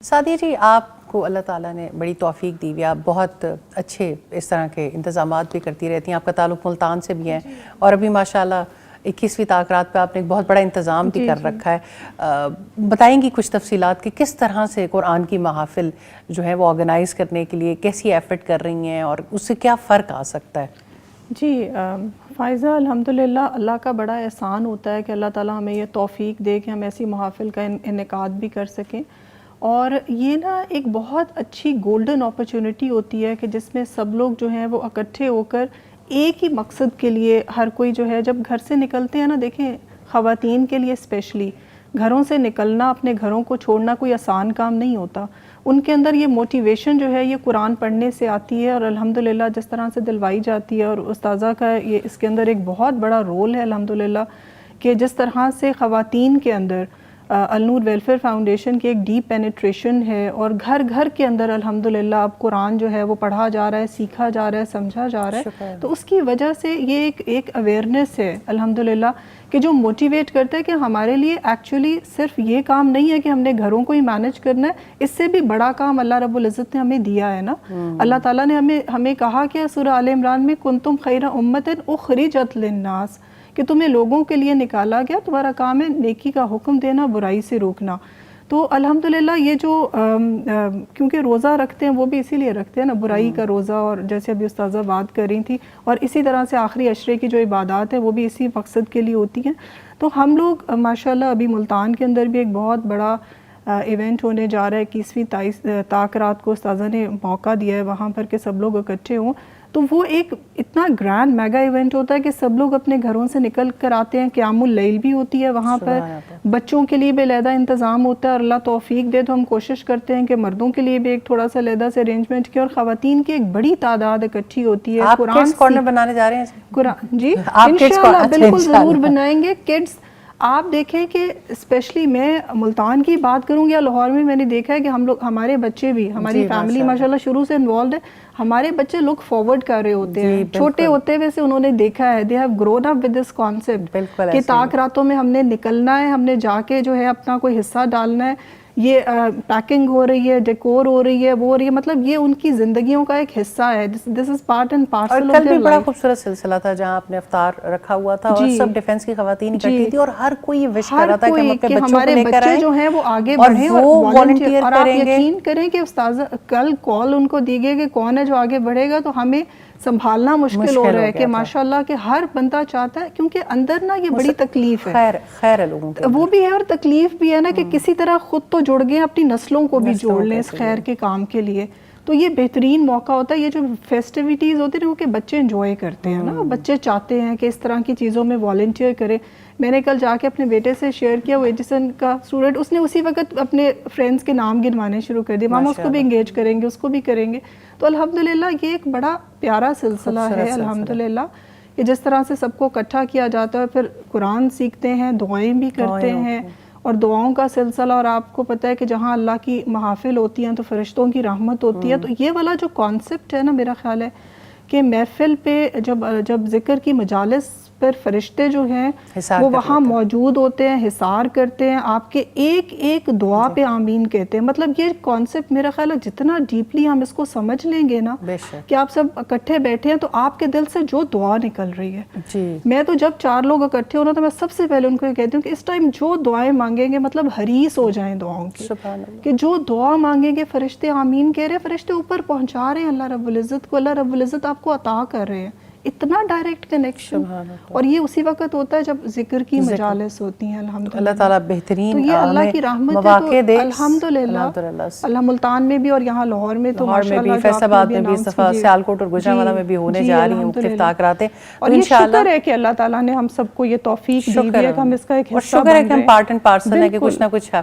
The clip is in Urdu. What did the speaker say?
سعدیہ جی، آپ کو اللہ تعالیٰ نے بڑی توفیق دی ہوئی، آپ بہت اچھے اس طرح کے انتظامات بھی کرتی رہتی ہیں، آپ کا تعلق ملتان سے بھی ہے اور ابھی ماشاءاللہ 21ویں تاکرات پہ آپ نے ایک بہت بڑا انتظام بھی کر رکھا ہے۔ بتائیں گی کچھ تفصیلات کہ کس طرح سے قرآن کی محافل جو ہے وہ آرگنائز کرنے کے لیے کیسی ایفرٹ کر رہی ہیں اور اس سے کیا فرق آ سکتا ہے؟ جی فائزہ، الحمدللہ اللہ کا بڑا احسان ہوتا ہے کہ اللہ تعالیٰ ہمیں یہ توفیق دے کہ ہم ایسی محافل کا انعقاد بھی کر سکیں، اور یہ نا ایک بہت اچھی گولڈن اپرچونٹی ہوتی ہے کہ جس میں سب لوگ جو ہیں وہ اکٹھے ہو کر ایک ہی مقصد کے لیے ہر کوئی جو ہے جب گھر سے نکلتے ہیں نا، دیکھیں خواتین کے لیے اسپیشلی گھروں سے نکلنا، اپنے گھروں کو چھوڑنا کوئی آسان کام نہیں ہوتا۔ ان کے اندر یہ موٹیویشن جو ہے یہ قرآن پڑھنے سے آتی ہے، اور الحمدللہ جس طرح سے دلوائی جاتی ہے، اور استاذہ کا یہ اس کے اندر ایک بہت بڑا رول ہے الحمدللہ کہ جس طرح سے خواتین کے اندر النور ویلفیئر فاؤنڈیشن کی ایک ڈیپ پینیٹریشن ہے، اور گھر گھر کے اندر الحمدللہ اب قرآن جو ہے وہ پڑھا جا رہا ہے، سیکھا جا رہا ہے، سمجھا جا رہا ہے، تو اس کی وجہ سے یہ ایک اویئرنیس ہے الحمدللہ کہ جو موٹیویٹ کرتا ہے کہ ہمارے لیے ایکچولی صرف یہ کام نہیں ہے کہ ہم نے گھروں کو ہی مینج کرنا ہے، اس سے بھی بڑا کام اللہ رب العزت نے ہمیں دیا ہے نا۔ اللہ تعالیٰ نے ہمیں کہا کہ سورہ آل عمران میں کنتم خیر امۃ اخرجت للناس، کہ تمہیں لوگوں کے لیے نکالا گیا، تمہارا کام ہے نیکی کا حکم دینا، برائی سے روکنا۔ تو الحمدللہ یہ جو کیونکہ روزہ رکھتے ہیں وہ بھی اسی لیے رکھتے ہیں نا، برائی کا روزہ، اور جیسے ابھی استاذہ بات کر رہی تھی، اور اسی طرح سے آخری عشرے کی جو عبادات ہیں وہ بھی اسی مقصد کے لیے ہوتی ہیں۔ تو ہم لوگ ماشاءاللہ ابھی ملتان کے اندر بھی ایک بہت بڑا ایونٹ ہونے جا رہا ہے، 21ویں تاکرات کو استاذہ نے موقع دیا ہے وہاں پر کہ سب لوگ اکٹھے ہوں، تو وہ ایک اتنا گرینڈ میگا ایونٹ ہوتا ہے کہ سب لوگ اپنے گھروں سے نکل کر آتے ہیں، قیام اللیل بھی ہوتی ہے وہاں پر، بچوں کے لیے بھی علیحدہ انتظام ہوتا ہے، اور اللہ توفیق دے تو ہم کوشش کرتے ہیں کہ مردوں کے لیے بھی ایک تھوڑا سا علیحدہ سے ارینجمنٹ کی، اور خواتین کی ایک بڑی تعداد اکٹھی ہوتی ہے۔ آپ کڈس کارنر بنانے جا رہے ہیں؟ قرآن جی انشاءاللہ بالکل ضرور بنائیں گے کڈس۔ آپ دیکھیں کہ اسپیشلی میں ملتان کی بات کروں گی یا لاہور میں، میں نے دیکھا ہے کہ ہم لوگ، ہمارے بچے بھی، ہماری فیملی ماشاءاللہ شروع سے انوالوڈ ہے، ہمارے بچے لک فارورڈ کر رہے ہوتے ہیں، چھوٹے ہوتے ہوئے سے انہوں نے دیکھا ہے، they have grown up with this concept کہ تاکراتوں میں ہم نے نکلنا ہے، ہم نے جا کے جو ہے اپنا کوئی حصہ ڈالنا ہے، یہ پیکنگ ہو رہی ہے، ڈیکور ہو رہی ہے، وہ ہو رہی ہے، مطلب یہ ان کی زندگیوں کا ایک حصہ ہے، this is part and parcel of their life. کل بھی بڑا خوبصورت سلسلہ تھا جہاں آپ نے افطار رکھا ہوا تھا اور سب ڈیفنس کی خواتین اکٹھی تھی، اور ہر کوئی یہ وش کر رہا تھا کہ ہم اپنے بچوں کو لے کر آئیں جو ہیں وہ آگے بڑھیں اور والنٹیئر، اور آپ یقین کریں کہ استاذہ کل کال ان کو دی گئی کہ کون ہے جو آگے بڑھے گا، تو ہمیں سنبھالنا مشکل ہو رہا ہے کہ ماشاءاللہ کہ ہر بندہ چاہتا ہے، کیونکہ اندر نا یہ بڑی تکلیف ہے، خیر ہے لوگوں کے، وہ بھی ہے اور تکلیف بھی ہے نا کہ کسی طرح خود تو جڑ گئے، اپنی نسلوں کو بھی جوڑ لیں اس خیر کے کام کے لیے۔ تو یہ بہترین موقع ہوتا ہے، یہ جو فیسٹیویٹیز ہوتی ہیں وہ کہ بچے انجوائے کرتے ہیں نا، بچے چاہتے ہیں کہ اس طرح کی چیزوں میں والنٹیئر کریں۔ میں نے کل جا کے اپنے بیٹے سے شیئر کیا، وہ ایجسن کا اسٹوڈنٹ، اس نے اسی وقت اپنے فرینڈس کے نام گنوانے شروع کر دیے، ماما اس کو بھی انگیج کریں گے، اس کو بھی کریں گے۔ تو الحمدللہ یہ ایک بڑا پیارا سلسلہ ہے الحمدللہ کہ جس طرح سے سب کو اکٹھا کیا جاتا ہے، پھر قرآن سیکھتے ہیں، دعائیں بھی کرتے ہیں، اور دعاؤں کا سلسلہ، اور آپ کو پتہ ہے کہ جہاں اللہ کی محافل ہوتی ہیں تو فرشتوں کی رحمت ہوتی ہے۔ تو یہ والا جو کانسیپٹ ہے نا، میرا خیال ہے کہ محفل پہ جب ذکر کی مجالس پر فرشتے جو ہیں وہ وہاں موجود ہوتے ہیں، حصار کرتے ہیں، آپ کے ایک ایک دعا پہ آمین کہتے ہیں، مطلب یہ کانسیپٹ میرا خیال ہے جتنا ڈیپلی ہم اس کو سمجھ لیں گے نا کہ آپ سب اکٹھے بیٹھے ہیں تو آپ کے دل سے جو دعا نکل رہی ہے، میں تو جب 4 لوگ اکٹھے ہونا تو میں سب سے پہلے ان کو یہ کہتی ہوں کہ اس ٹائم جو دعائیں مانگیں گے، مطلب حریص ہو جائیں دعاؤں کی، کہ جو دعا مانگیں گے فرشتے آمین کہہ رہے ہیں، فرشتے اوپر پہنچا رہے ہیں اللہ رب العزت کو، اللہ رب العزت آپ کو عطا کر رہے ہیں، اتنا ڈائریکٹ کنیکشن، اور یہ اسی وقت ہوتا ہے جب ذکر کی مجالس ہوتی ہیں الحمدللہ۔ اللہ تعالیٰ بہترین تو یہ اللہ کی رحمت ہے، تو الحمدللہ اللہ ملتان میں بھی اور یہاں لاہور میں تو ماشاءاللہ، فیصل آباد میں بھی اس دفعہ، سیالکوٹ اور گوجرانوالہ میں بھی ہونے جا رہی ہیں مختلف تاکراتیں، اور یہ شکر ہے کہ اللہ تعالیٰ نے ہم سب کو یہ توفیق دی ہے کہ ہم اس کا ایک حصہ بن رہے ہیں، اور شکر ہے کہ ہم پارٹ اینڈ پارسل ہیں کہ کچھ نہ کچھ ہے۔